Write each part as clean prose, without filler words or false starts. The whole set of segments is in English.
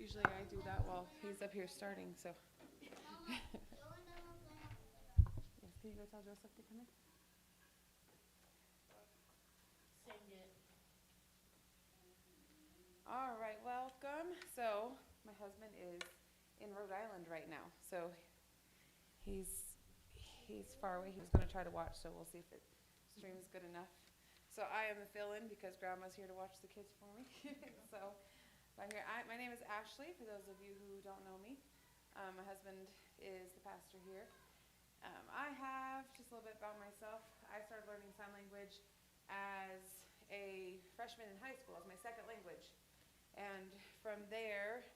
Usually I do that while he's up here starting, so. Yes, can you go tell Joseph to come in? Sing it. All right, welcome. So, my husband is in Rhode Island right now, so he's he's far away. He was going to try to watch, so we'll see if it streams good enough. So I am the fill-in because Grandma's here to watch the kids for me. So, my name is Ashley. For those of you who don't know me, my husband is the pastor here. I have just a little bit about myself. I started learning sign language as a freshman in high school as my second language. And from there,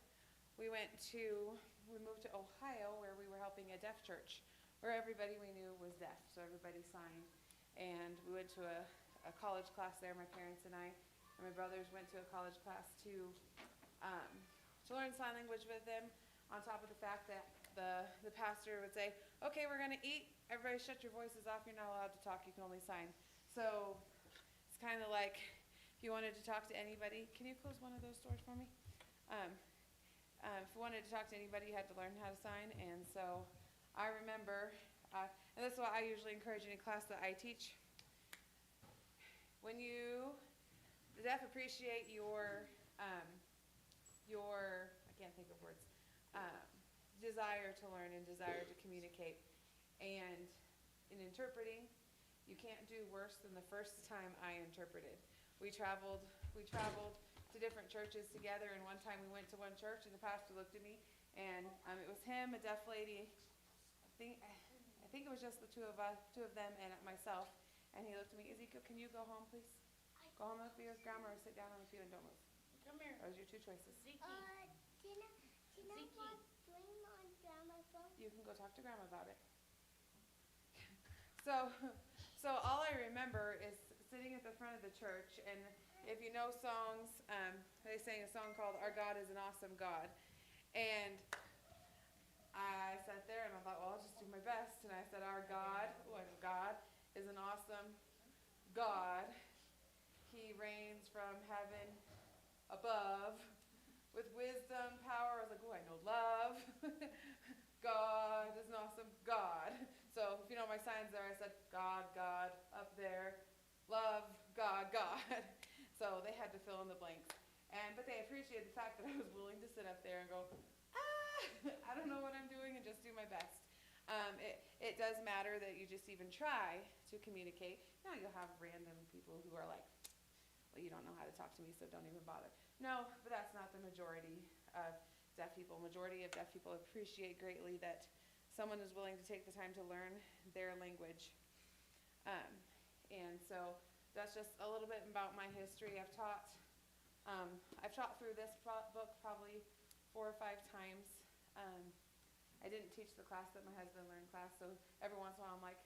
we moved to Ohio where we were helping a deaf church where everybody we knew was deaf, so everybody signed. And we went to a college class there, my parents and I, and my brothers went to a college class to learn sign language with them, on top of the fact that the pastor would say, okay, we're going to eat, everybody shut your voices off, you're not allowed to talk, you can only sign. So it's kind of like if you wanted to talk to anybody, can you close one of those doors for me? If you wanted to talk to anybody, you had to learn how to sign. And so I remember, and that's why I usually encourage any class that I teach. When the deaf appreciate your I can't think of words, desire to learn and desire to communicate. And in interpreting, you can't do worse than the first time I interpreted. We traveled to different churches together, and one time we went to one church, and the pastor looked at me, and it was him, a deaf lady. I think it was just the two of them, and myself. And he looked at me, Ezekiel, can you go home, please? Go home with me with Grandma, or sit down on the pew and don't move. Come here. Those are your two choices. Zeke. Tina, what doing on Grandma's phone? You can go talk to Grandma about it. So all I remember is sitting at the front of the church, and if you know songs, they sang a song called Our God is an Awesome God. And I sat there and I thought, well, I'll just do my best. And I said, our God is an awesome God. He reigns from heaven above with wisdom, power. I was like, oh, I know love. God is an awesome God. So if you know my signs there, I said, God, up there. Love, God. So they had to fill in the blanks. But they appreciated the fact that I was willing to sit up there and go, I don't know what I'm doing, and just do my best. It does matter that you just even try to communicate. Now you'll have random people who are like, well, you don't know how to talk to me, so don't even bother. No, but that's not the majority of deaf people. Majority of deaf people appreciate greatly that someone is willing to take the time to learn their language. And so that's just a little bit about my history. I've taught through this book probably 4 or 5 times. I didn't teach the class that my husband learned class, so every once in a while I'm like,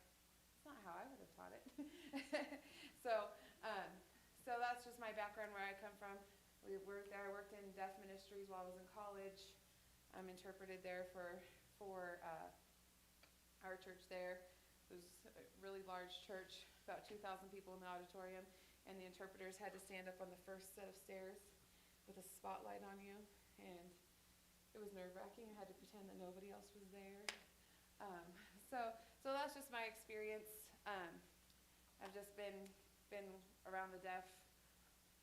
it's not how I would have taught it. So that's just my background, where I come from. I worked in deaf ministries while I was in college. Interpreted there for our church there. It was a really large church, about 2,000 people in the auditorium, and the interpreters had to stand up on the first set of stairs with a spotlight on you, and it was nerve-wracking. I had to pretend that nobody else was there. So that's just my experience. I've just been around the deaf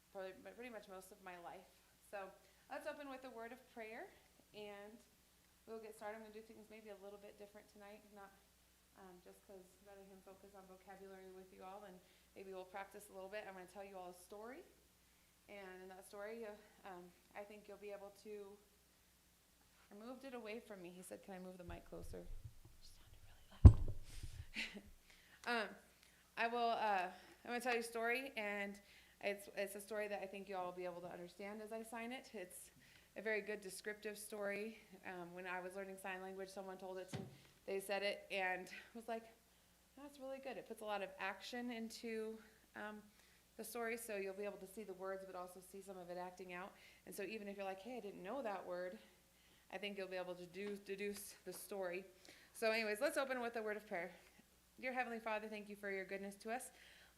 for pretty much most of my life. So let's open with a word of prayer, and we'll get started. I'm going to do things maybe a little bit different tonight, not just because letting him focus on vocabulary with you all, and maybe we'll practice a little bit. I'm going to tell you all a story, and in that story, I think you'll be able to. I moved it away from me. He said, can I move the mic closer? It sounded really loud. I'm going to tell you a story, and it's a story that I think you all will be able to understand as I sign it. It's a very good descriptive story. When I was learning sign language, someone told it, and they said it, and was like, that's really good. It puts a lot of action into the story, so you'll be able to see the words, but also see some of it acting out. And so even if you're like, hey, I didn't know that word, I think you'll be able to deduce the story. So anyways, let's open with a word of prayer. Dear Heavenly Father, thank you for your goodness to us.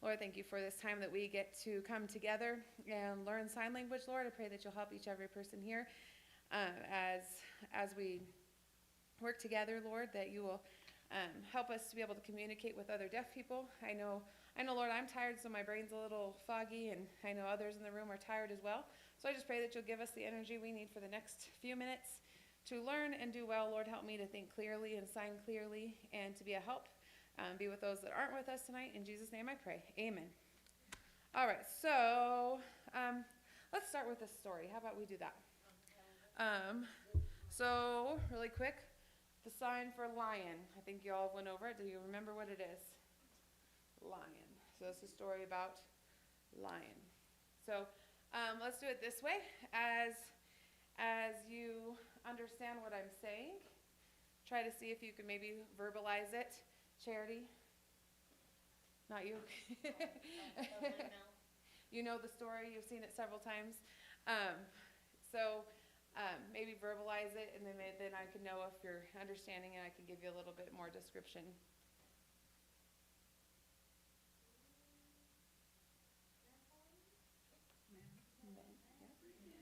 Lord, thank you for this time that we get to come together and learn sign language. Lord, I pray that you'll help each every person here as we work together, Lord, that you will help us to be able to communicate with other deaf people. I know, Lord, I'm tired, so my brain's a little foggy, and I know others in the room are tired as well. So I just pray that you'll give us the energy we need for the next few minutes to learn and do well. Lord, help me to think clearly and sign clearly and to be a help. Be with those that aren't with us tonight. In Jesus' name I pray. Amen. All right, so let's start with this story. How about we do that? So really quick, the sign for lion. I think you all went over it. Do you remember what it is? Lion. So it's a story about lion. So let's do it this way. As you understand what I'm saying, try to see if you can maybe verbalize it. Charity? Not you? You know the story. You've seen it several times. So maybe verbalize it, and then I can know if you're understanding, and I can give you a little bit more description.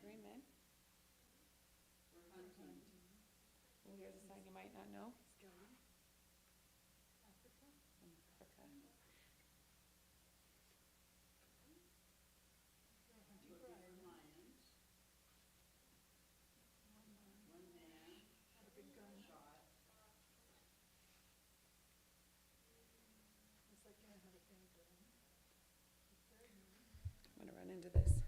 Three men. Well, here's a sign you might not know. Africa. I'm going to run into this.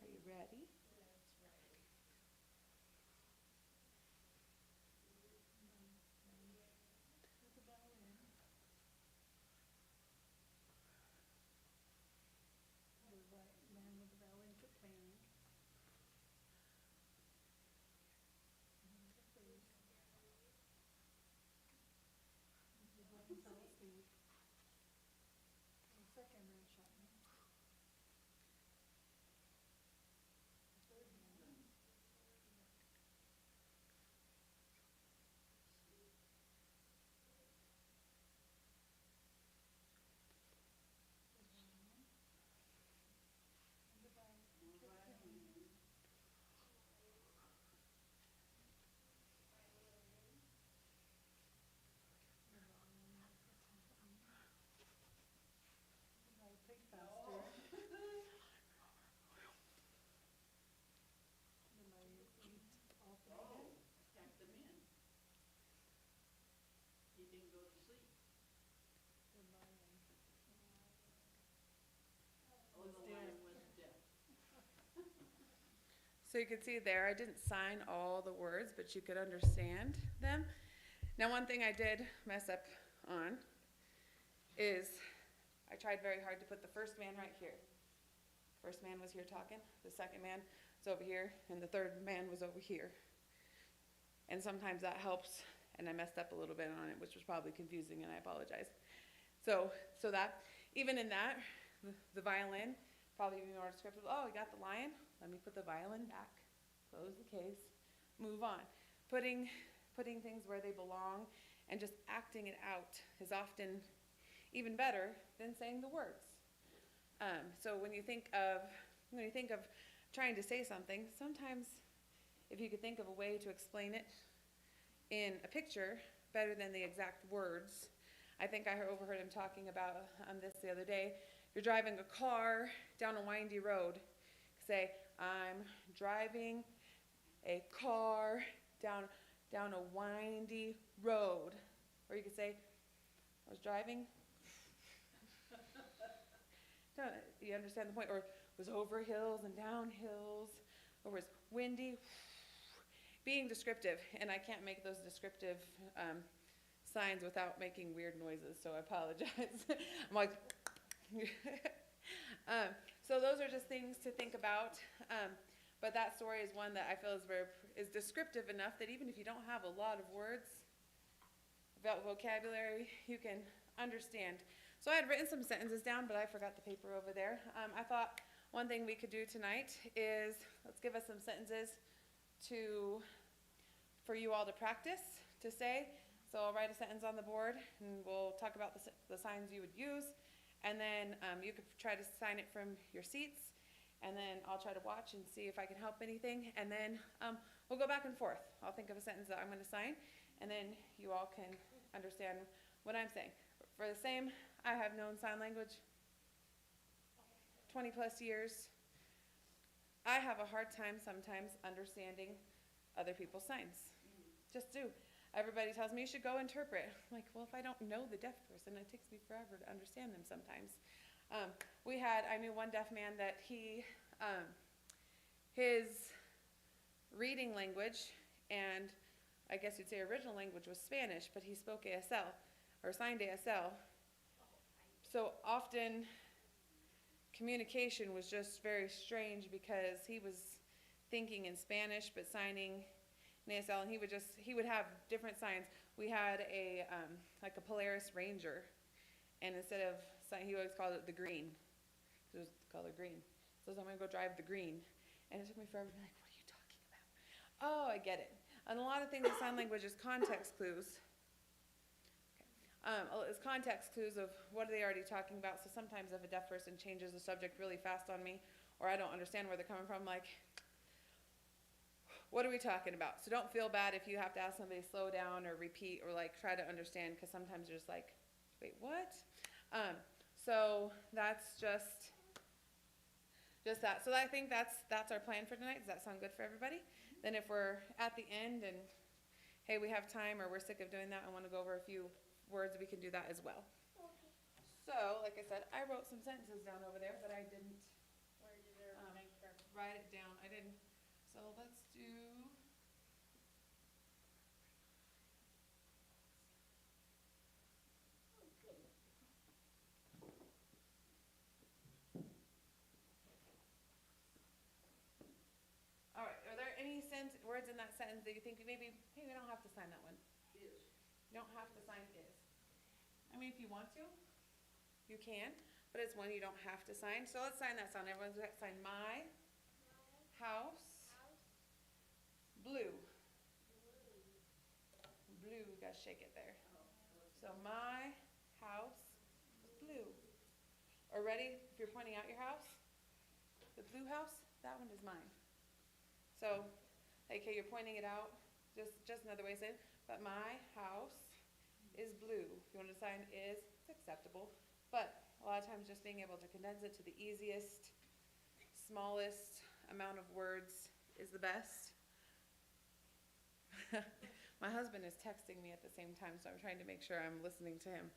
Are you ready? So you can see there, I didn't sign all the words, but you could understand them. Now, one thing I did mess up on is I tried very hard to put the first man right here. First man was here talking, the second man was over here, and the third man was over here. And sometimes that helps, and I messed up a little bit on it, which was probably confusing, and I apologize. So that, even in that, the violin, probably be more descriptive. Oh, you got the lion? Let me put the violin back, close the case, move on. Putting things where they belong and just acting it out is often even better than saying the words. So when you think of trying to say something, sometimes if you could think of a way to explain it in a picture better than the exact words. I think I overheard him talking about this the other day. You're driving a car down a windy road. Say, I'm driving a car down a windy road. Or you could say, I was driving. No, you understand the point? Or was over hills and down hills, or was windy. Being descriptive, and I can't make those descriptive signs without making weird noises, so I apologize. I'm like, so those are just things to think about. But that story is one that I feel is descriptive enough that even if you don't have a lot of words, about vocabulary, you can understand. So I had written some sentences down, but I forgot the paper over there. I thought one thing we could do tonight is let's give us some sentences for you all to practice to say. So I'll write a sentence on the board, and we'll talk about the signs you would use, and then you could try to sign it from your seats, and then I'll try to watch and see if I can help anything, and then we'll go back and forth. I'll think of a sentence that I'm going to sign, and then you all can understand what I'm saying. For the same, I have known sign language 20 plus years. I have a hard time sometimes understanding other people's signs. Just do. Everybody tells me you should go interpret. I'm like, well, if I don't know the deaf person, it takes me forever to understand them sometimes. I knew one deaf man that his reading language, and I guess you'd say original language, was Spanish, but he spoke ASL, or signed ASL. So often communication was just very strange because he was thinking in Spanish but signing in ASL, and he would have different signs. We had like a Polaris Ranger, and instead of sign, he always called it the green. It was the color green. So I'm going to go drive the green. And it took me forever to be like, what are you talking about? Oh, I get it. And a lot of things in sign language is context clues. It's context clues of what are they already talking about. So sometimes if a deaf person changes the subject really fast on me, or I don't understand where they're coming from, like, what are we talking about? So don't feel bad if you have to ask somebody to slow down or repeat or like try to understand, because sometimes you're just like, wait, what? So that's just that. So I think that's our plan for tonight. Does that sound good for everybody? Then if we're at the end and hey, we have time, or we're sick of doing that, I want to go over a few words, we can do that as well. Okay. So, like I said, I wrote some sentences down over there, but I didn't Where did everything from? write it down. I didn't. So let's do. All right. Are there any words in that sentence that you think maybe, hey, we don't have to sign that one? Is. You don't have to sign is. I mean, if you want to, you can, but it's one you don't have to sign. So let's sign that sign. Everyone's got to sign my house blue. Blue, you gotta shake it there. So my house is blue. Or ready, if you're pointing out your house, the blue house, that one is mine. So, okay, you're pointing it out, just another way to say it, but my house is blue. If you want to sign is, it's acceptable. But a lot of times just being able to condense it to the easiest, smallest amount of words is the best. My husband is texting me at the same time, so I'm trying to make sure I'm listening to him.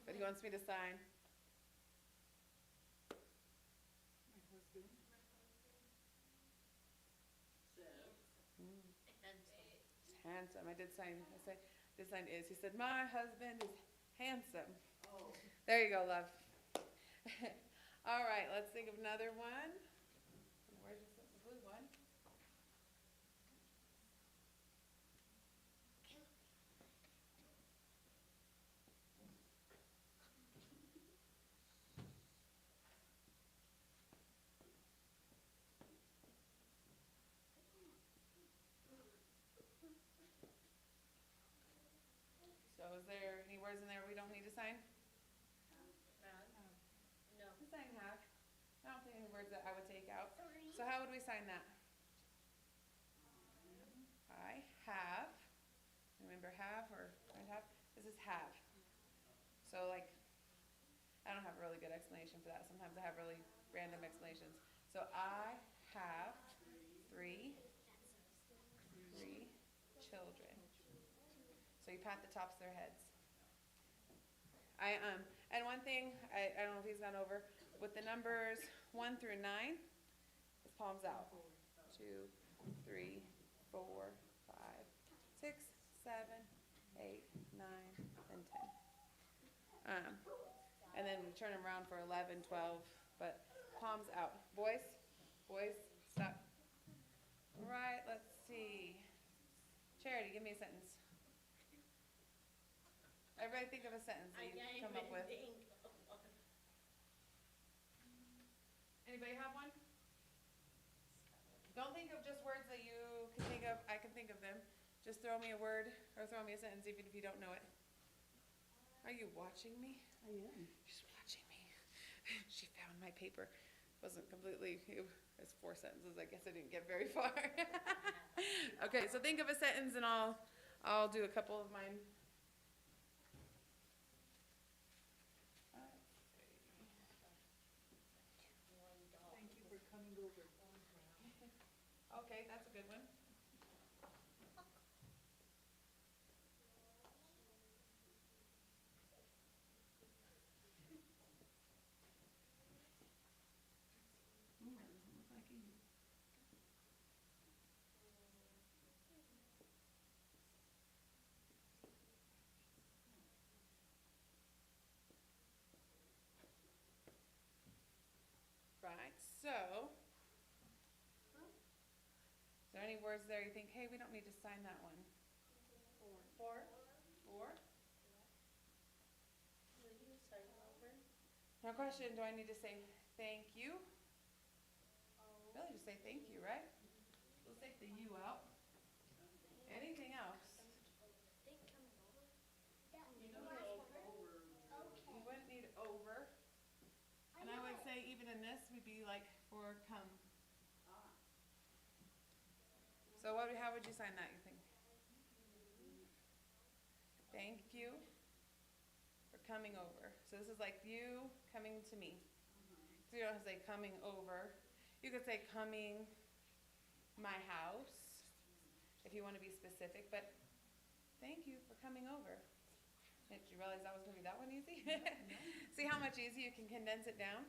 But he wants me to sign. My husband. Handsome. I did sign is. He said, my husband is handsome. Oh. There you go, love. All right, let's think of another one. Where's the blue one? So is there any words in there we don't need to sign? No. We sign have. I don't think any words that I would take out. 3. So how would we sign that? I have. Remember have or don't have? This is have. So like, I don't have a really good explanation for that. Sometimes I have really random explanations. So I have three children. So you pat the tops of their heads. And one thing, I don't know if he's gone over, with the numbers 1 through 9, his palms out. 2, 3, 4, 5, 6, 7, 8, 9, and 10. And then we turn them around for 11, 12, but palms out. Boys, stop. Right, let's see. Charity, give me a sentence. Everybody think of a sentence that you come up with. Anybody have one? Don't think of just words that you can think of. I can think of them. Just throw me a word or throw me a sentence even if you don't know it. Are you watching me? I am. She's watching me. She found my paper. Wasn't completely, it's 4 sentences. I guess I didn't get very far. Okay, so think of a sentence and I'll do a couple of mine. Thank you for coming over. Okay, that's a good one. Ooh, that doesn't look like you. Right, so, is there any words there you think, hey, we don't need to sign that one? 4? Will you sign over? Now question, do I need to say thank you? Really just say thank you, right? Let's take the you out. Anything else? Think coming over? That You last don't word? need over. You Okay. wouldn't need over. And I would say even in this, we'd be like for come. So how would you sign that, you think? Thank you for coming over. So this is like you coming to me. So you don't have to say coming over. You could say coming my house if you want to be specific, but thank you for coming over. Did you realize that was going to be that one easy? See how much easier you can condense it down?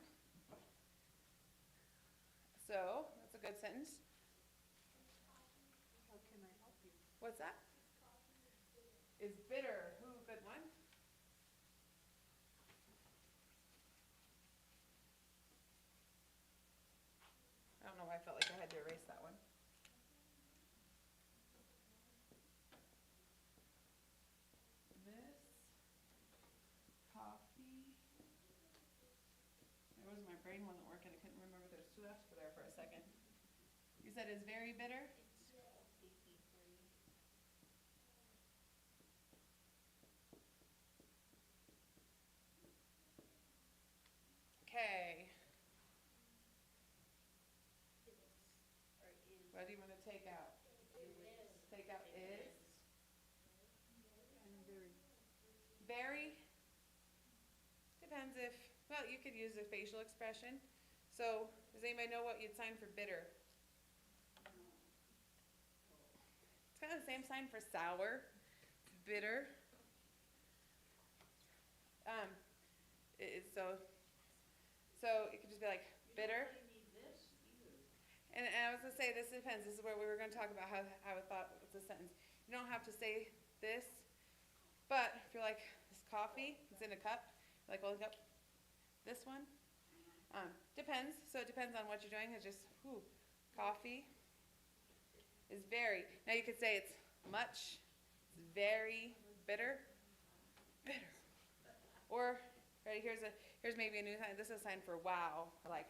So, that's a good sentence. How can I help you? What's that? Is bitter. Ooh, good one. I don't know why I felt like I had to erase that one. This coffee. There was my brain wasn't working. I couldn't remember there's 2 F's there for a second. You said is very bitter? Okay. What do you want to take out? Take out is. I'm very. Very. Depends if, well, you could use a facial expression. So, does anybody know what you'd sign for bitter? It's kind of the same sign for sour, bitter. So it could just be like bitter. And I was gonna say this depends. This is where we were gonna talk about how I would thought it's a sentence. You don't have to say this, but if you're like this coffee, it's in a cup, like holding up this one. Depends. So it depends on what you're doing. It's just coffee is very. Now you could say it's much, it's very bitter, bitter. Or ready? Here's maybe a new sign. This is a sign for wow. Like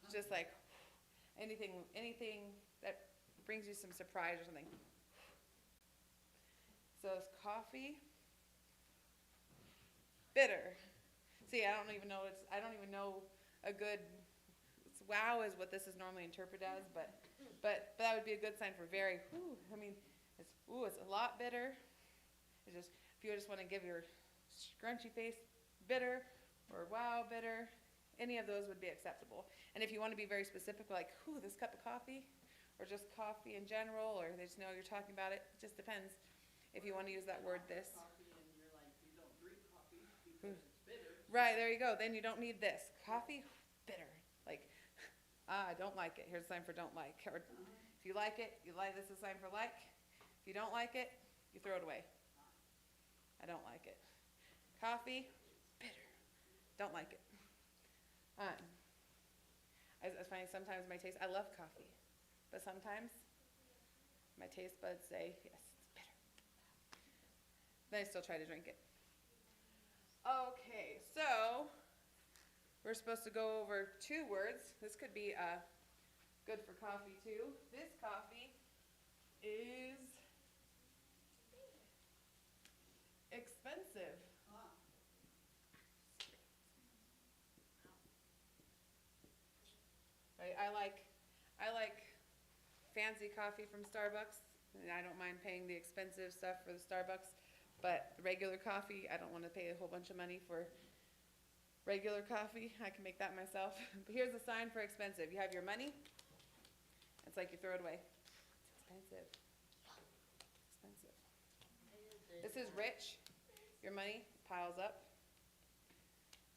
just like anything that brings you some surprise or something. So it's coffee, bitter. See, I don't even know a good. Wow is what this is normally interpreted as, but that would be a good sign for very. I mean, it's a lot bitter. It's just if you just want to give your scrunchy face bitter or wow bitter, any of those would be acceptable. And if you want to be very specific, like this cup of coffee, or just coffee in general, or they just know you're talking about it. It just depends if you want to use that word this. Coffee and you're like, you don't drink coffee, you Right, there you go. Then you don't need this. Coffee, bitter. Like, I don't like it. Here's a sign for don't like. Or if you like it, this is a sign for like. If you don't like it, you throw it away. I don't like it. Coffee, bitter. Don't like it. I find sometimes my taste, I love coffee, but sometimes my taste buds say, yes, it's bitter. Then I still try to drink it. Okay, so we're supposed to go over 2 words. This could be good for coffee too. This coffee is expensive. Right, I like fancy coffee from Starbucks, and I don't mind paying the expensive stuff for the Starbucks. But regular coffee, I don't want to pay a whole bunch of money for regular coffee. I can make that myself. But here's a sign for expensive. You have your money. It's like you throw it away. It's expensive. Expensive. This is rich. Your money piles up.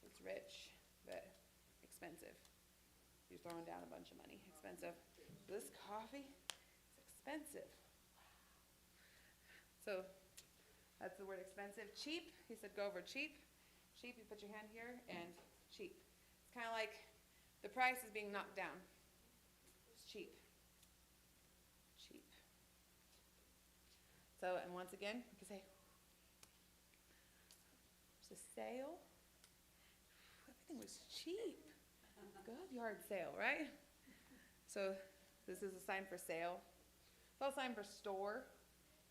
It's rich, but expensive. You're throwing down a bunch of money. Expensive. This coffee is expensive. So that's the word expensive. Cheap, he said go over cheap. Cheap, you put your hand here, and cheap. It's kind of like the price is being knocked down. It's cheap. Cheap. So, and once again, you can say, there's a sale. Everything was cheap. Good yard sale, right? So this is a sign for sale. It's also a sign for store.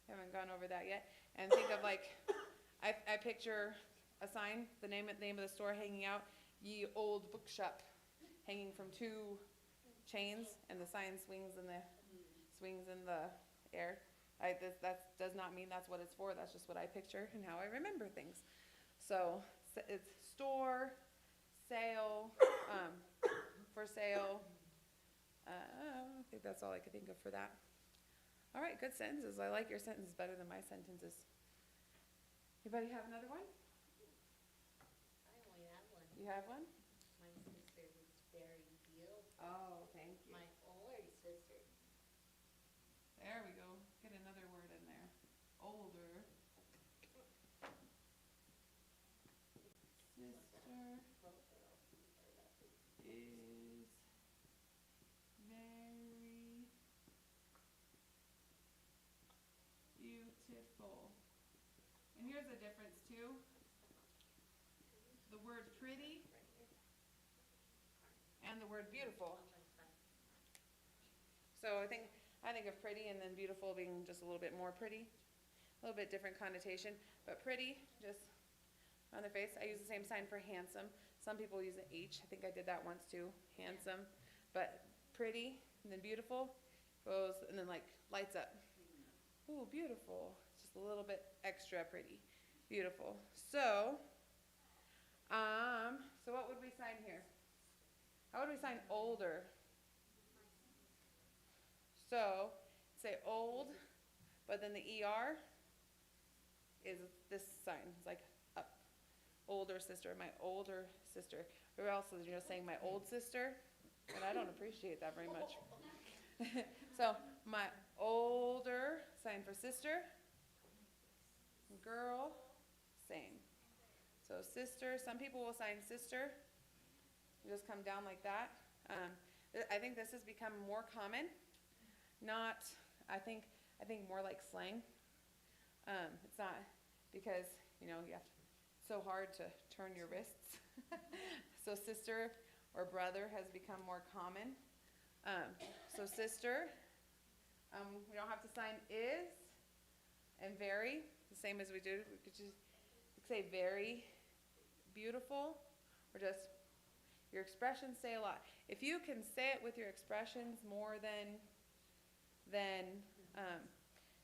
Haven't gone over that yet. And think of like, I picture a sign, the name of the store hanging out, Ye Old Bookshop, hanging from 2 chains, and the sign swings in the air. That does not mean that's what it's for. That's just what I picture and how I remember things. So it's store, sale, for sale. I think that's all I could think of for that. All right, good sentences. I like your sentences better than my sentences. Anybody have another one? I only have one. You have one? My sister is very beautiful. Oh, thank you. My older sister. There we go. Get another word in there. Older. Sister is very beautiful. And here's a difference too. The word pretty and the word beautiful. So I think of pretty and then beautiful being just a little bit more pretty. A little bit different connotation. But pretty, just on their face. I use the same sign for handsome. Some people use an H. I think I did that once too. Handsome. But pretty and then beautiful goes and then like lights up. Ooh, beautiful. Just a little bit extra pretty. Beautiful. So what would we sign here? How would we sign older? So say old, but then the ER is this sign. It's like up. Older sister, my older sister. Or else is saying my old sister, and I don't appreciate that very much. So my older, sign for sister. Girl, same. So sister, some people will sign sister. You just come down like that. I think this has become more common. Not, I think more like slang. It's not because, you have so hard to turn your wrists. So sister or brother has become more common. So sister, we don't have to sign is and very, the same as we do. We could just say very beautiful, or just your expressions say a lot. If you can say it with your expressions more than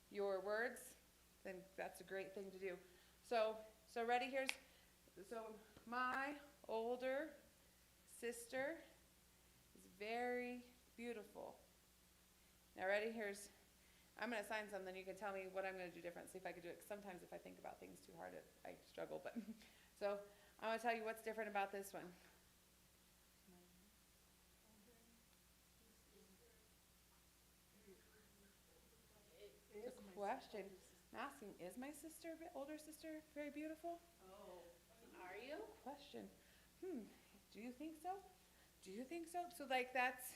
your words, then that's a great thing to do. So ready? So my older sister is very beautiful. Now ready? I'm going to sign something. You can tell me what I'm going to do different. See if I could do it. Sometimes if I think about things too hard, I struggle. But So I'm going to tell you what's different about this one. Is The my question. sister. I'm asking, is my sister, older sister, very beautiful? Oh, are you? Question. Do you think so? Do you think so? So like that's,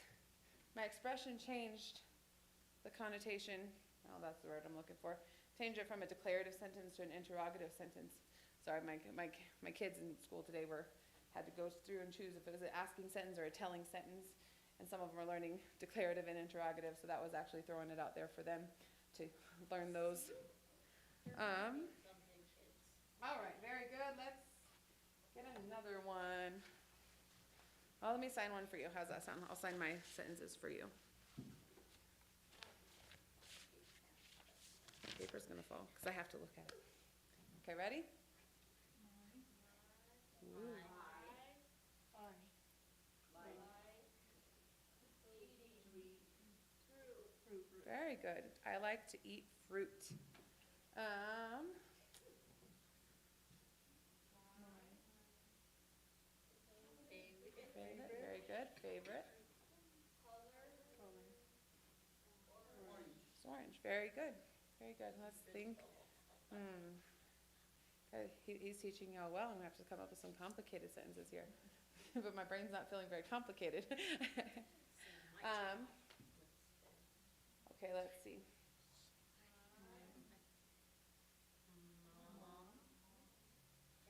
my expression changed the connotation, oh, that's the word I'm looking for. Change it from a declarative sentence to an interrogative sentence. Sorry, my kids in school today had to go through and choose if it was an asking sentence or a telling sentence. And some of them are learning declarative and interrogative, so that was actually throwing it out there for them to learn those. Something kids. All right, very good. Let's get another one. Well, let me sign one for you. How's that sound? I'll sign my sentences for you. The paper's gonna fall because I have to look at it. Okay, ready? Ooh. Very good. I like to eat fruit. Favorite, very good. Favorite. It's orange. Very good. Very good. Let's think. He's teaching y'all well. I'm gonna have to come up with some complicated sentences here, but my brain's not feeling very complicated. Okay, let's see. Mom,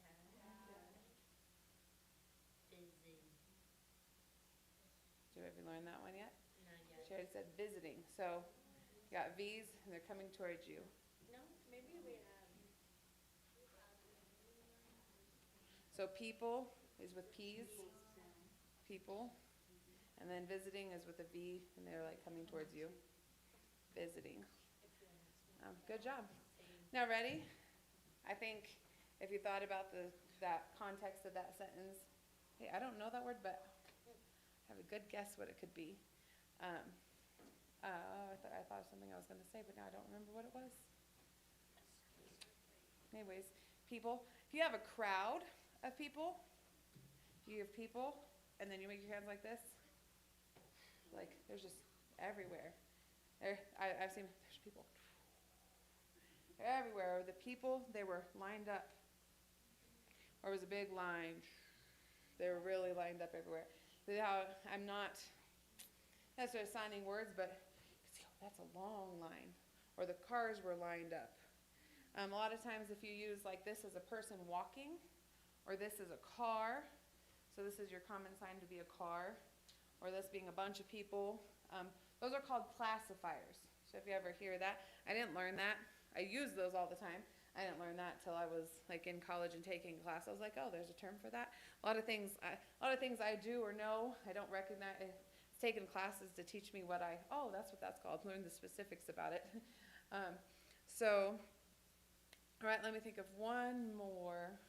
Dad, busy. Have you learned that one yet? Not She yet. already said visiting. So you got V's and they're coming towards you. No, maybe we have. So people is with P's. People. And then visiting is with a V and they're like coming towards you. Visiting. Good job. Now ready? I think if you thought about that context of that sentence, hey, I don't know that word, but I have a good guess what it could be. I thought of something I was going to say, but now I don't remember what it was. Anyways, people. If you have a crowd of people, you have people, and then you make your hands like this. Like there's just everywhere. I've seen there's people everywhere. The people, they were lined up. Or it was a big line. They were really lined up everywhere. See how I'm not necessarily assigning words, but see, oh, that's a long line. Or the cars were lined up. A lot of times if you use like this as a person walking, or this is a car, so this is your common sign to be a car, or this being a bunch of people, those are called classifiers. So if you ever hear that, I didn't learn that. I use those all the time. I didn't learn that till I was like in college and taking class. I was like, oh, there's a term for that. A lot of things I do or know, I don't recognize. It's taken classes to teach me that's what that's called. Learn the specifics about it. All right, let me think of one more.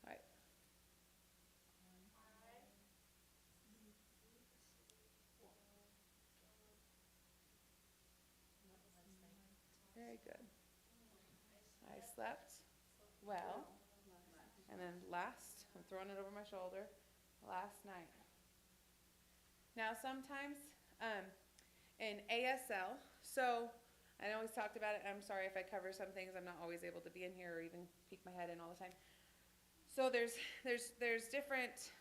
Right. Very good. I slept well. And then last, I'm throwing it over my shoulder, last night. Now sometimes in ASL, so I always talked about it, I'm sorry if I cover some things, I'm not always able to be in here or even peek my head in all the time. So there's different,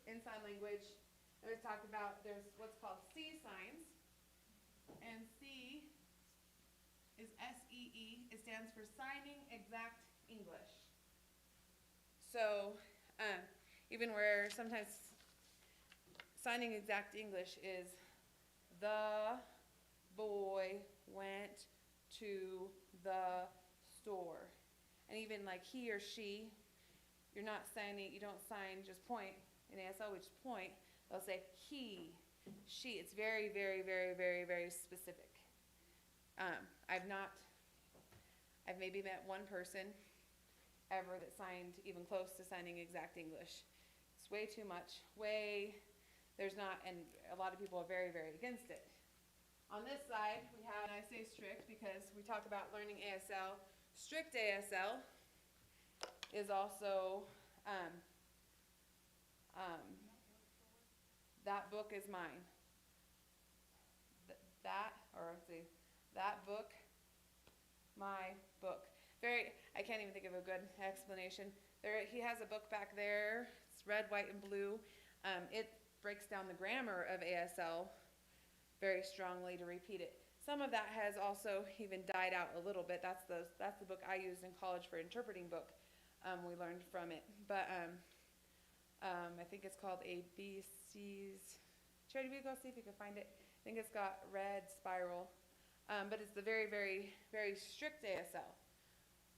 in sign language, I always talked about there's what's called C signs, and C is S-E-E, it stands for Signing Exact English. So even where sometimes signing exact English is the boy went to the store. And even like he or she, you don't sign just point in ASL, which is point. They'll say he, she. It's very, very, very, very, very specific. I've maybe met one person ever that signed even close to signing exact English. It's way too much. And a lot of people are very, very against it. On this side, we have, and I say strict because we talk about learning ASL. Strict ASL is also, that book is mine. That book, my book. I can't even think of a good explanation. He has a book back there. It's red, white, and blue. It breaks down the grammar of ASL very strongly to repeat it. Some of that has also even died out a little bit. That's the book I used in college for interpreting book. We learned from it, but I think it's called ABCs. Charity, will you go see if you can find it? I think it's got red spiral, but it's the very, very, very strict ASL.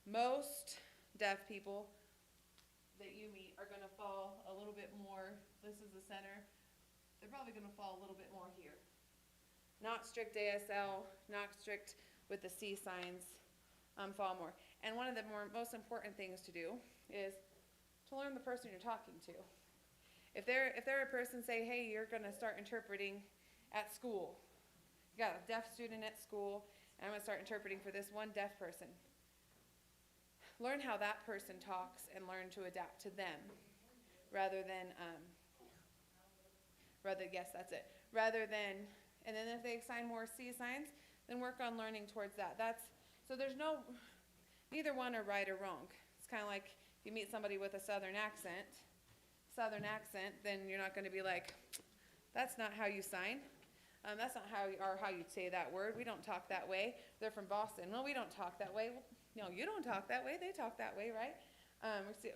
Most deaf people that you meet are going to fall a little bit more. This is the center. They're probably going to fall a little bit more here. Not strict ASL, not strict with the C signs, fall more. And one of the most important things to do is to learn the person you're talking to. If they're a person, say, hey, you're going to start interpreting at school. You got a deaf student at school, and I'm going to start interpreting for this one deaf person. Learn how that person talks and learn to adapt to them rather than, yes, that's it. Rather than, and then if they assign more C signs, then work on learning towards that. So there's neither one are right or wrong. It's kind of like if you meet somebody with a southern accent, then you're not going to be like, that's not how you sign. That's not how you'd say that word. We don't talk that way. They're from Boston. No, we don't talk that way. Well, no, you don't talk that way. They talk that way, right?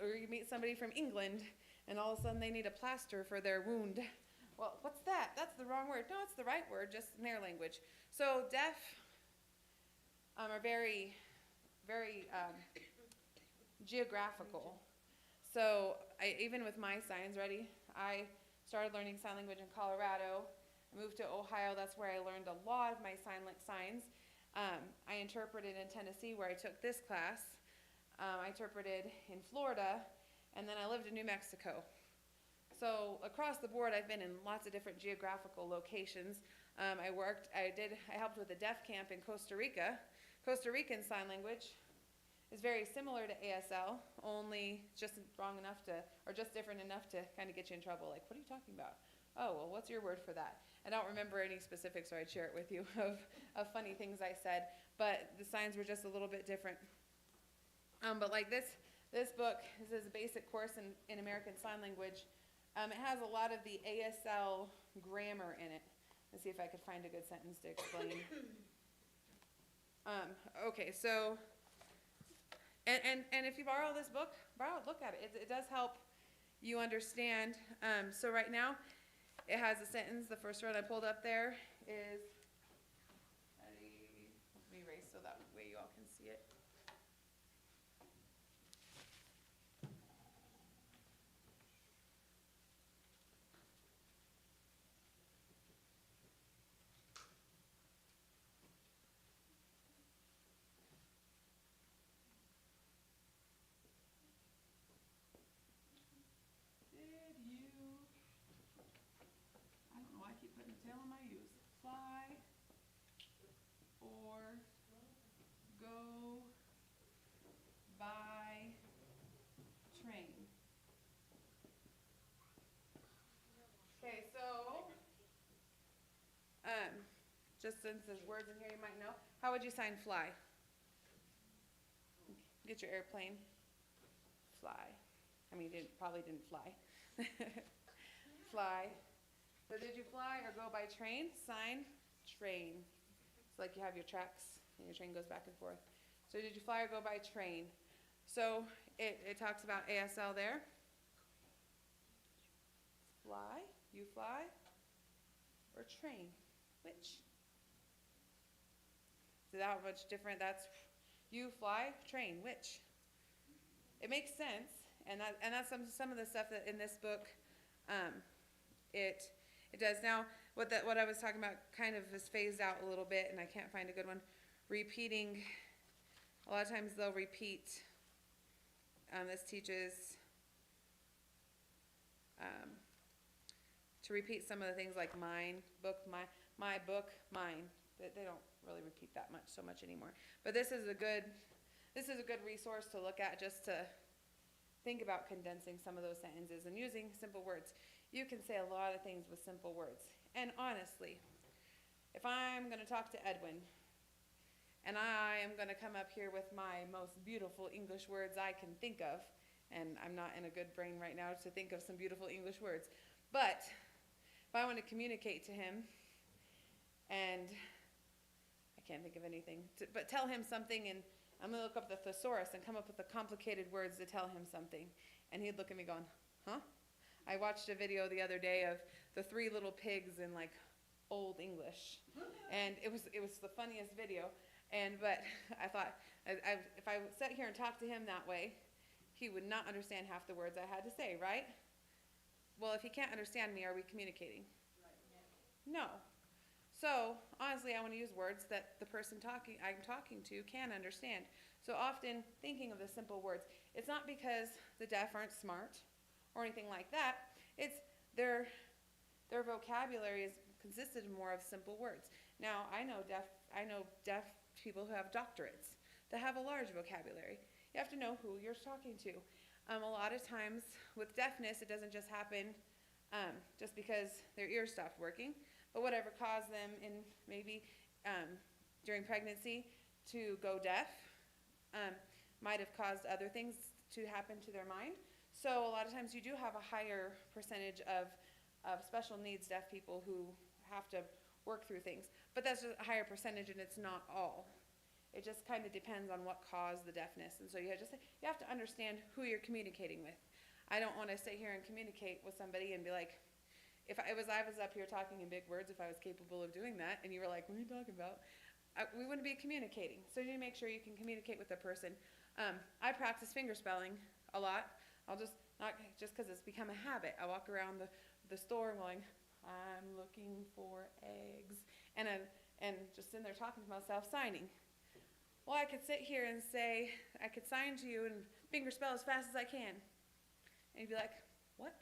Or you meet somebody from England, and all of a sudden they need a plaster for their wound. Well, what's that? That's the wrong word. No, it's the right word, just in their language. So deaf are very, very geographical. So even with my signs, I started learning sign language in Colorado. I moved to Ohio. That's where I learned a lot of my signs. I interpreted in Tennessee, where I took this class. I interpreted in Florida, and then I lived in New Mexico. So across the board, I've been in lots of different geographical locations. I helped with a deaf camp in Costa Rica. Costa Rican Sign Language is very similar to ASL, only just wrong enough or just different enough to kind of get you in trouble. Like, what are you talking about? Oh, well, what's your word for that? I don't remember any specifics, or I'd share it with you of funny things I said, but the signs were just a little bit different. But like this book, this is a basic course in American Sign Language. It has a lot of the ASL grammar in it. Let's see if I could find a good sentence to explain. Okay, so, and if you borrow this book, look at it. It does help you understand. So right now, it has a sentence. The first word I pulled up there is, let me erase so that way you all can see it. I don't know why I keep putting the tail on my U's. Fly or go by train. Okay, so just since there's words in here you might know, how would you sign fly? Get your airplane. Fly. I mean, probably didn't fly. Fly. So did you fly or go by train? Sign train. It's like you have your tracks and your train goes back and forth. So did you fly or go by train? So it talks about ASL there. Fly, you fly, or train? Which? So that much different. That's you fly, train, which? It makes sense. And that's some of the stuff that in this book, it does. Now, what I was talking about kind of is phased out a little bit, and I can't find a good one. Repeating, a lot of times they'll repeat. This teaches to repeat some of the things like mine, book, my book, mine. they don't really repeat that much so much anymore. But this is a good resource to look at, just to think about condensing some of those sentences and using simple words. You can say a lot of things with simple words. And honestly, if I'm going to talk to Edwin, and I am going to come up here with my most beautiful English words I can think of, and I'm not in a good brain right now to think of some beautiful English words, but if I want to communicate to him, and I can't think of anything, but tell him something, and I'm going to look up the thesaurus and come up with the complicated words to tell him something, and he'd look at me going, huh? I watched a video the other day of the 3 little pigs in like old English, and it was the funniest video. But I thought, if I sat here and talked to him that way, he would not understand half the words I had to say, right? Well, if he can't understand me, are we communicating? No. So, honestly, I want to use words that the person I'm talking to can understand. So often, thinking of the simple words, it's not because the deaf aren't smart or anything like that. It's their vocabulary is consisted more of simple words. Now, I know deaf people who have doctorates that have a large vocabulary. You have to know who you're talking to. A lot of times with deafness, it doesn't just happen just because their ears stopped working, but whatever caused them in maybe during pregnancy to go deaf might have caused other things to happen to their mind. So a lot of times you do have a higher percentage of special needs deaf people who have to work through things. But that's just a higher percentage, and it's not all. It just kind of depends on what caused the deafness. And so you have to understand who you're communicating with. I don't want to sit here and communicate with somebody and be like, if I was up here talking in big words, if I was capable of doing that, and you were like, what are you talking about? We wouldn't be communicating. So you need to make sure you can communicate with the person. I practice finger spelling a lot. Not just because it's become a habit. I walk around the store going, I'm looking for eggs, and just sitting there talking to myself, signing. Well, I could sit here and say, I could sign to you and finger spell as fast as I can. And you'd be like, what?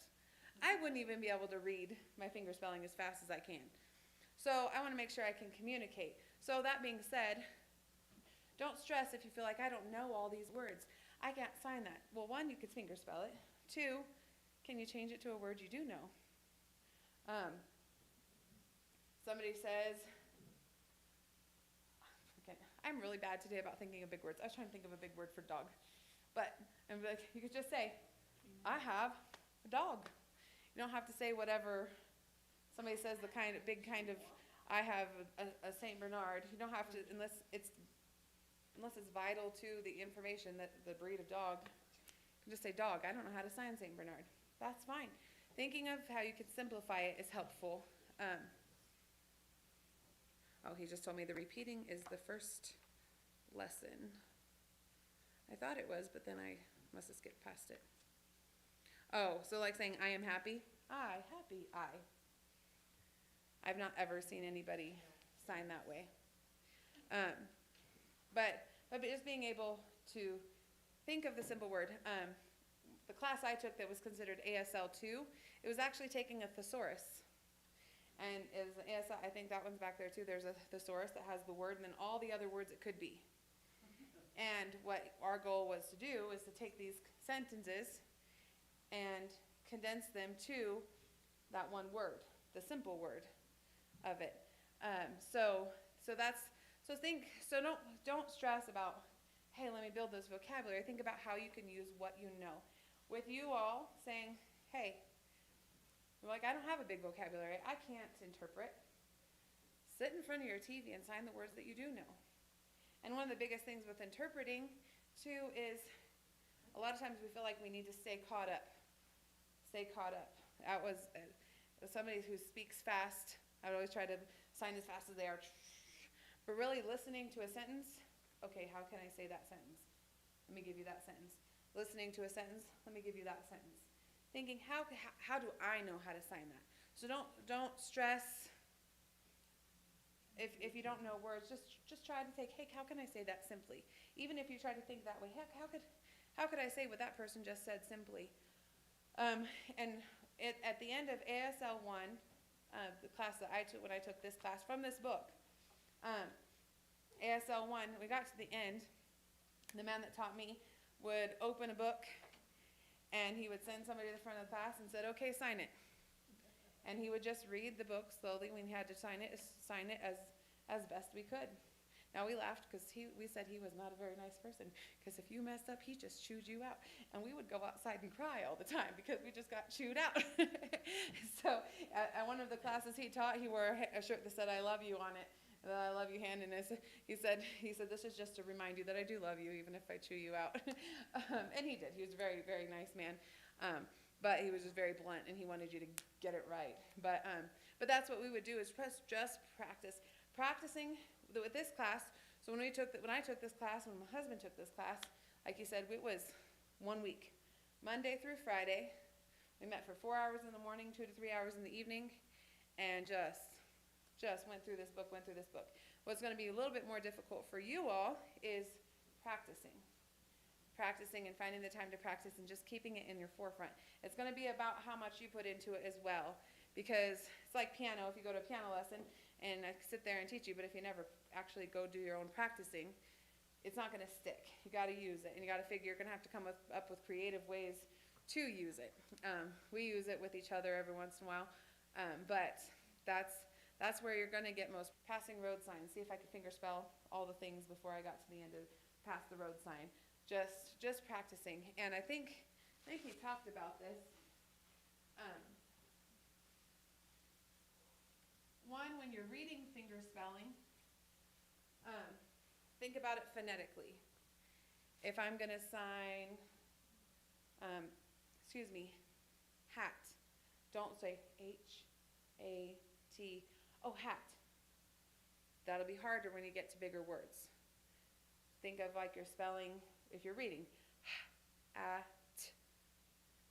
I wouldn't even be able to read my finger spelling as fast as I can. So I want to make sure I can communicate. So that being said, don't stress if you feel like I don't know all these words. I can't sign that. Well, 1, you could finger spell it. 2, can you change it to a word you do know? Somebody says, okay, I'm really bad today about thinking of big words. I was trying to think of a big word for dog. And like, you could just say, I have a dog. You don't have to say whatever somebody says, I have a Saint Bernard. You don't have to, unless it's vital to the information that the breed of dog. You can just say dog. I don't know how to sign Saint Bernard. That's fine. Thinking of how you could simplify it is helpful. He just told me the repeating is the first lesson. I thought it was, but then I must have skipped past it. Oh, so like saying I am happy. I, happy, I. I've not ever seen anybody sign that way. But just being able to think of the simple word. The class I took that was considered ASL 2, it was actually taking a thesaurus. And it was ASL, I think that one's back there too. There's a thesaurus that has the word and then all the other words it could be. And what our goal was to do is to take these sentences and condense them to that one word, the simple word of it. Don't stress about, hey, let me build this vocabulary. Think about how you can use what you know. With you all saying, hey, you're like, I don't have a big vocabulary. I can't interpret. Sit in front of your TV and sign the words that you do know. And one of the biggest things with interpreting, too, is a lot of times we feel like we need to stay caught up. Stay caught up. That was somebody who speaks fast. I would always try to sign as fast as they are. But really listening to a sentence, okay, how can I say that sentence? Let me give you that sentence. Listening to a sentence, let me give you that sentence. Thinking, how do I know how to sign that? So don't stress if you don't know words. Just try to think, hey, how can I say that simply? Even if you try to think that way, how could I say what that person just said simply? At the end of ASL 1, the class that I took when I took this class from this book, ASL 1, we got to the end. The man that taught me would open a book and he would send somebody to the front of the class and said, okay, sign it. And he would just read the book slowly. We had to sign it as best we could. Now we laughed because we said he was not a very nice person, because if you messed up, he just chewed you out. And we would go outside and cry all the time because we just got chewed out. So at one of the classes he taught, he wore a shirt that said, I love you on it. The I love you hand, and he said, this is just to remind you that I do love you, even if I chew you out. And he did. He was a very, very nice man. But he was just very blunt, and he wanted you to get it right. But that's what we would do, is just practice. Practicing with this class. So when I took this class, when my husband took this class, like you said, it was 1 week. Monday through Friday. We met for 4 hours in the morning, 2 to 3 hours in the evening, and just went through this book. What's going to be a little bit more difficult for you all is practicing and finding the time to practice and just keeping it in your forefront. It's going to be about how much you put into it as well, because it's like piano. If you go to a piano lesson and I sit there and teach you, but if you never actually go do your own practicing, it's not going to stick. You got to use it, and you got to figure you're going to have to come up with creative ways to use it. We use it with each other every once in a while, but that's where you're going to get most. Passing road signs. See if I could finger spell all the things before I got to the end of pass the road sign. Just practicing. And I think he talked about this. One, when you're reading finger spelling, think about it phonetically. If I'm going to sign, hat, don't say H-A-T. Oh, hat. That'll be harder when you get to bigger words. Think of like you're spelling, if you're reading, at.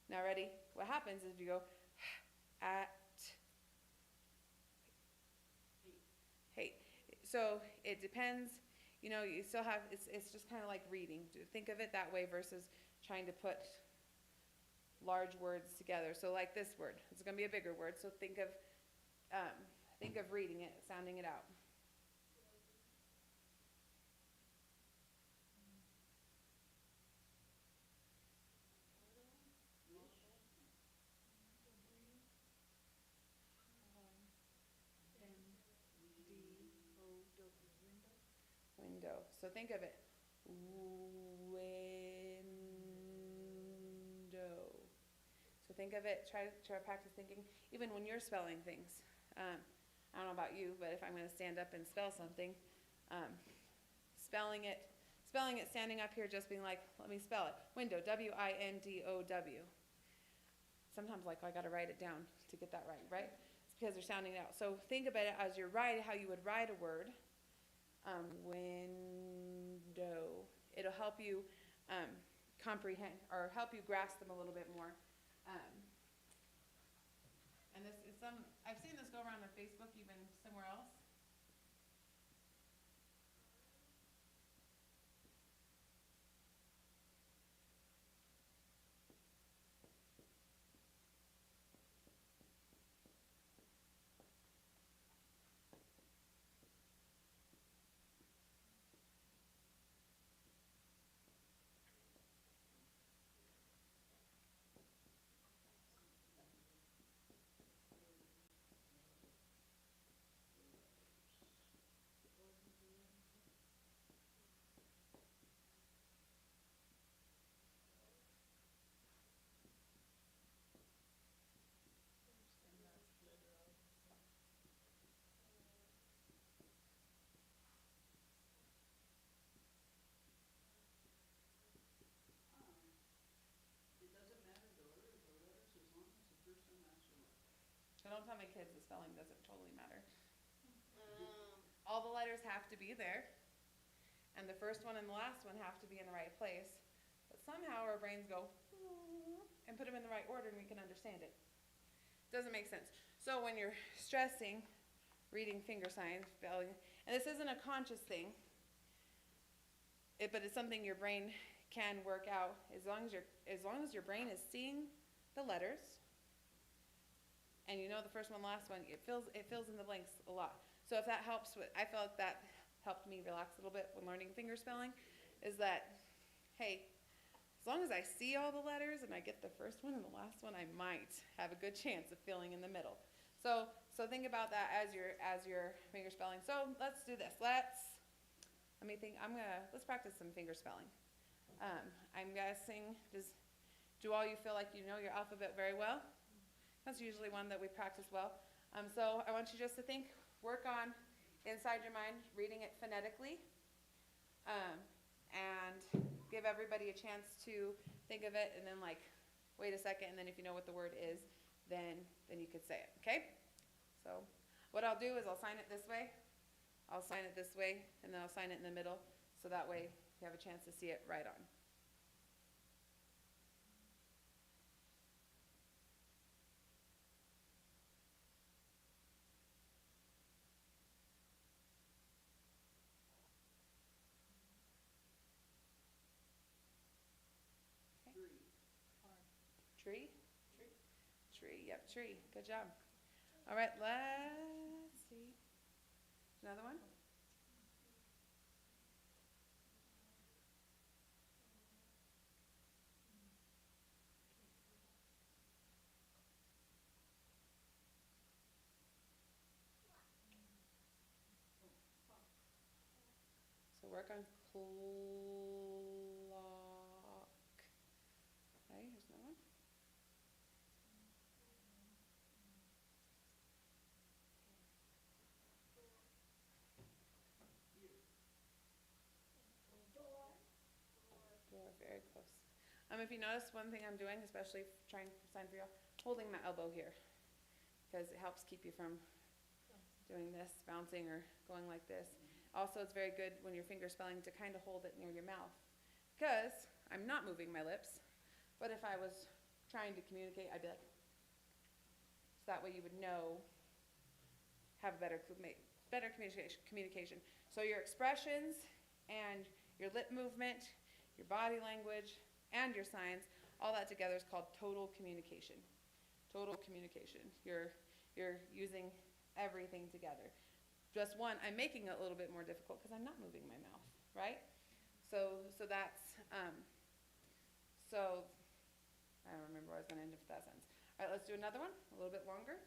Now ready? What happens is you go, at. Hate. So it depends, you still have, it's just kind of like reading. Think of it that way versus trying to put large words together. So like this word, it's going to be a bigger word. So think of reading it, sounding it out. Window. So think of it. Window. So think of it. Try to practice thinking. Even when you're spelling things. I don't know about you, but if I'm going to stand up and spell something, spelling it, standing up here, just being like, let me spell it. Window. W-I-N-D-O-W. Sometimes I got to write it down to get that right? It's because they're sounding it out. So think about it as you're writing, how you would write a word. Window. It'll help you comprehend or help you grasp them a little bit more. And this is I've seen this go around on Facebook, even somewhere else. So don't tell my kids the spelling doesn't totally matter. All the letters have to be there, and the first one and the last one have to be in the right place. But somehow our brains go and put them in the right order, and we can understand it. Doesn't make sense. So when you're stressing, reading finger signs, spelling, and this isn't a conscious thing, but it's something your brain can work out as long as your brain is seeing the letters. And the first one, last one, it fills in the blanks a lot. So if that helps with, I feel like that helped me relax a little bit when learning finger spelling, is that, hey, as long as I see all the letters and I get the first one and the last one, I might have a good chance of filling in the middle. So think about that as your finger spelling. So let's do this. Let's practice some finger spelling. I'm guessing, do all you feel like you know your alphabet very well? That's usually one that we practice well. So I want you just to work on inside your mind, reading it phonetically, and give everybody a chance to think of it, and then wait a second, and then if you know what the word is, then you could say it, okay? So what I'll do is I'll sign it this way, and then I'll sign it in the middle, so that way you have a chance to see it right on. Tree? Tree, yep, tree. Good job. All right, let's see. Another one? So work on clock. Okay, here's another one. Door, very close. If you notice, one thing I'm doing, especially trying to sign for you, holding my elbow here, because it helps keep you from doing this, bouncing or going like this. Also, it's very good when you're finger spelling to kind of hold it near your mouth, because I'm not moving my lips, but if I was trying to communicate, I'd be like, so that way you would know, have better communication. So your expressions and your lip movement, your body language, and your signs, all that together is called total communication. Total communication. You're using everything together. Just one, I'm making it a little bit more difficult because I'm not moving my mouth, right? So that's, I don't remember where I was going to end with that sentence. All right, let's do another one, a little bit longer.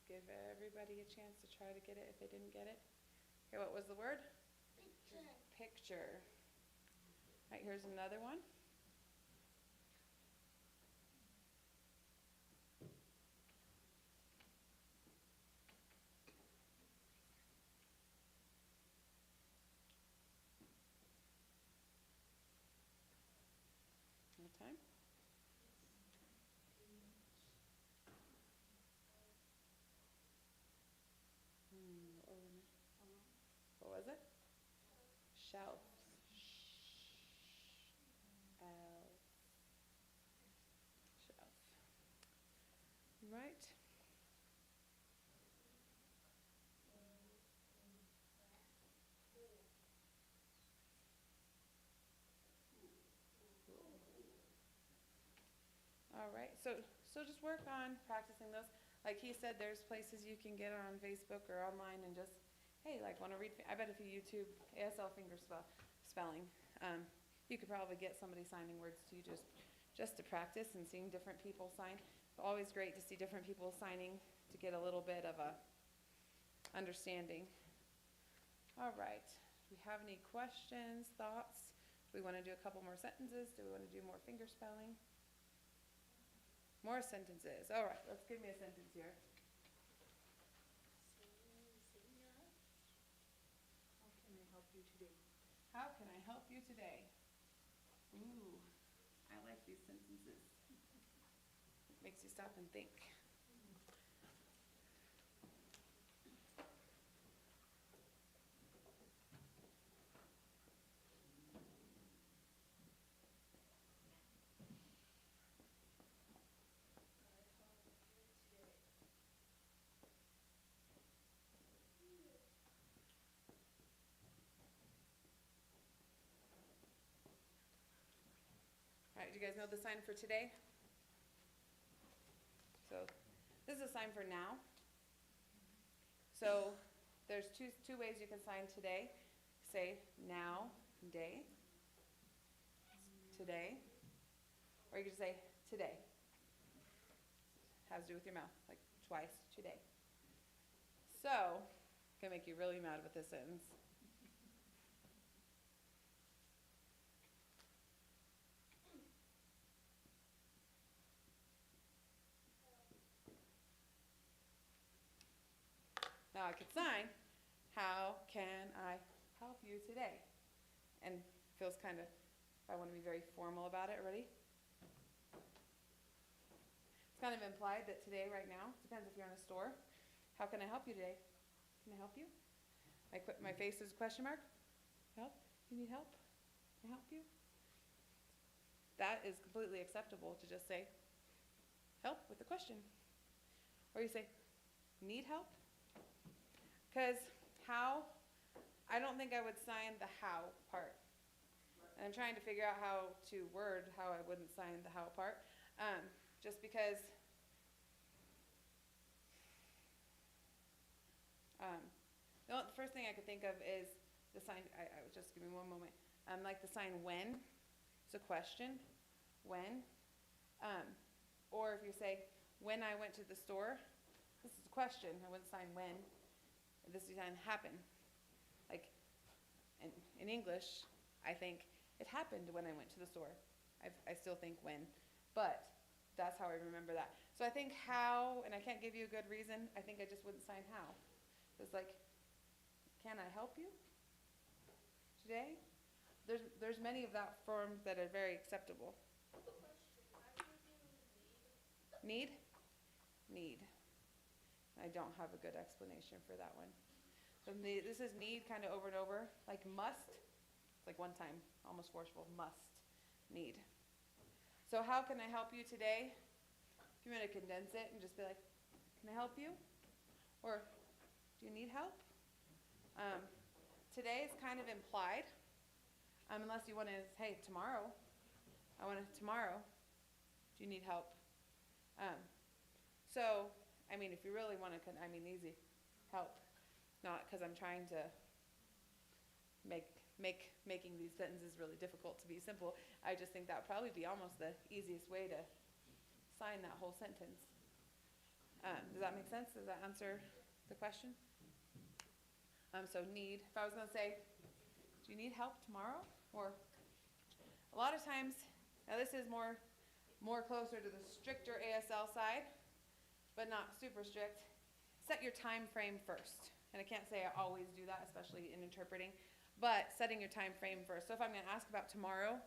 Give everybody a chance to try to get it if they didn't get it. Okay, what was the word? Picture. Picture. All right, here's another one. One more time. What was it? Shelf. Shelf. Right. All right. So just work on practicing those. Like he said, there's places you can get on Facebook or online and just, hey, want to read? I bet if you YouTube ASL finger spelling, you could probably get somebody signing words to you just to practice and seeing different people sign. It's always great to see different people signing to get a little bit of a understanding. All right. Do we have any questions, thoughts? Do we want to do a couple more sentences? Do we want to do more finger spelling? More sentences. All right, let's give me a sentence here. How can I help you today? How can I help you today? Ooh, I like these sentences. Makes you stop and think. you guys know the sign for today? So this is a sign for now. So there's two ways you can sign today. Say now, day, today, or you can just say today. Has to do with your mouth, like twice, today. So, gonna make you really mad with this sentence. Now I could sign, how can I help you today? And feels kind of, I want to be very formal about it. Ready? It's kind of implied that today, right now, depends if you're in a store. How can I help you today? Can I help you? My face is a question mark. Help? You need help? Can I help you? That is completely acceptable to just say, help with a question. Or you say, need help? Because how, I don't think I would sign the how part. And I'm trying to figure out how to word how I wouldn't sign the how part. Just because the first thing I could think of is the sign, I just give me one moment. Like the sign when, it's a question, when. Or if you say, when I went to the store, this is a question, I wouldn't sign when. This sign happen. Like in English, I think it happened when I went to the store. I still think when, but that's how I remember that. So I think how, and I can't give you a good reason, I think I just wouldn't sign how. It's like, can I help you today? There's many of that form that are very acceptable. Need? Need. I don't have a good explanation for that one. So this is need kind of over and over, like must. It's like one time, almost forceful, must, need. So how can I help you today? If you want to condense it and just be like, can I help you? Or do you need help? Today is kind of implied, unless you want to, hey, tomorrow, tomorrow, do you need help? So, I mean, if you really want to, easy, help. Not because I'm trying to making these sentences really difficult to be simple. I just think that would probably be almost the easiest way to sign that whole sentence. Does that make sense? Does that answer the question? So need, if I was going to say, do you need help tomorrow? Or a lot of times, now this is more closer to the stricter ASL side, but not super strict. Set your time frame first. And I can't say I always do that, especially in interpreting, but setting your time frame first. So if I'm going to ask about tomorrow,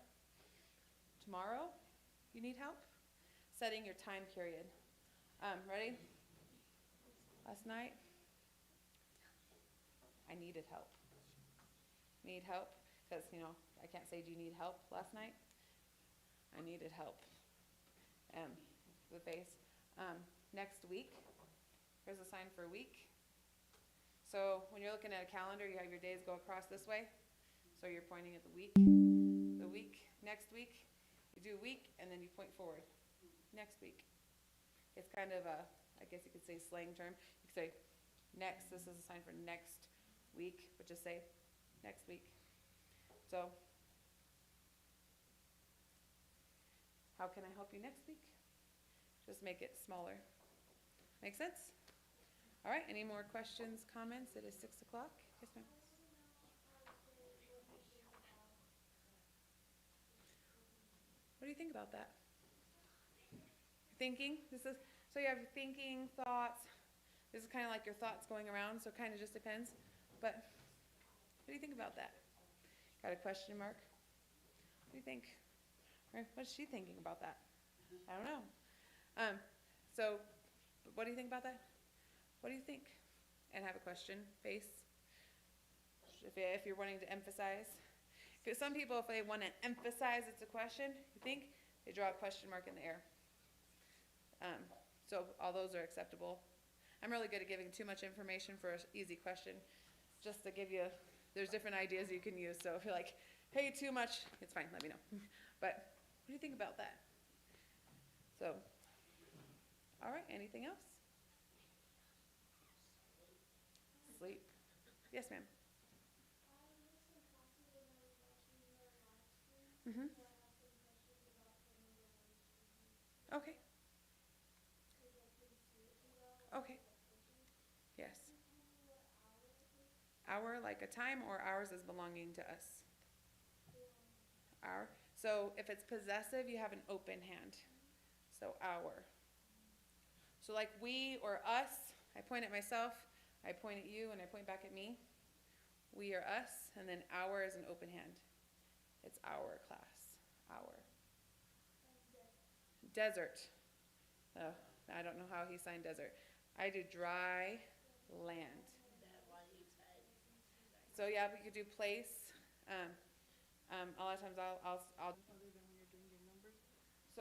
you need help? Setting your time period. Ready? Last night, I needed help. Need help? Because, I can't say, do you need help last night? I needed help. The face. Next week, there's a sign for week. So when you're looking at a calendar, you have your days go across this way. So you're pointing at the week, next week. You do week, and then you point forward. Next week. It's kind of a, I guess you could say slang term. You could say next, this is a sign for next week, but just say next week. So, how can I help you next week? Just make it smaller. Make sense? All right, any more questions, comments? It is 6 o'clock. Yes, ma'am. What do you think about that? Thinking? So you have your thinking, thoughts. This is kind of like your thoughts going around, so it kind of just depends. But what do you think about that? Got a question mark? What do you think? Or what's she thinking about that? I don't know. So what do you think about that? What do you think? And have a question, face. If you're wanting to emphasize. Because some people, if they want to emphasize it's a question, you think, they draw a question mark in the air. So all those are acceptable. I'm really good at giving too much information for an easy question. Just to give you, there's different ideas you can use. So if you're like, hey, too much, it's fine, let me know. But what do do you think about that? So, all right, anything else? Sleep. Yes, ma'am. Mm-hmm. Okay. Okay. Yes. Hour, like a time, or ours is belonging to us? Hour. So if it's possessive, you have an open hand. So our. So like we or us, I point at myself, I point at you, and I point back at me. We are us, and then our is an open hand. It's our class. Our. Desert. Oh, I don't know how he signed desert. I do dry land. That one you said. So yeah, we could do place. A lot of times I'll Other than when you're doing your numbers?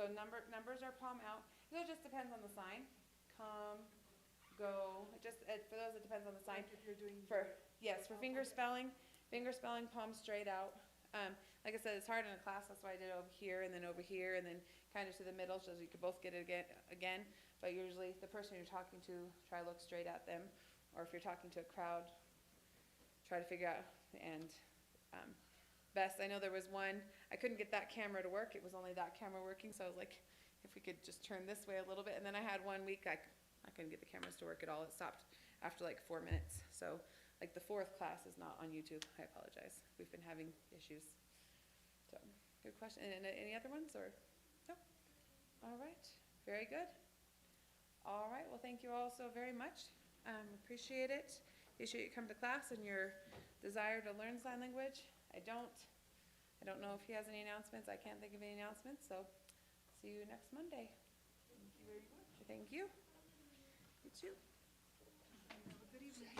so numbers are palm out. It just depends on the sign. Come, go. For those it depends on the sign. Like if you're doing. Yes, for finger spelling, palm straight out. Like I said, it's hard in a class. That's why I did it over here and then over here and then kind of to the middle so you could both get it again. But usually the person you're talking to, try to look straight at them. Or if you're talking to a crowd, try to figure out. And best, I know there was one, I couldn't get that camera to work. It was only that camera working. So I was like, if we could just turn this way a little bit. And then I had one week, I couldn't get the cameras to work at all. It stopped after like 4 minutes. So like the 4th class is not on YouTube. I apologize. We've been having issues. So good question. And any other ones or no? All right. Very good. All right. Well, thank you all so very much. Appreciate it. Appreciate you come to class and your desire to learn sign language. I don't know if he has any announcements. I can't think of any announcements. So see you next Monday. Thank you very much. Thank you. You too. Have a good evening.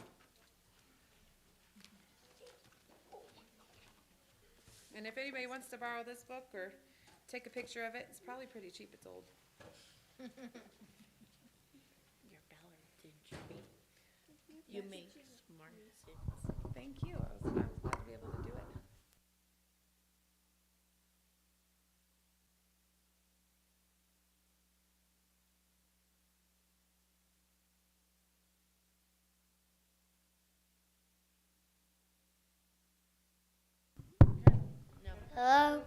And if anybody wants to borrow this book or take a picture of it, it's probably pretty cheap. It's old. You're talented, you make smart decisions. Thank you. I was glad to be able to do it. No. Hello?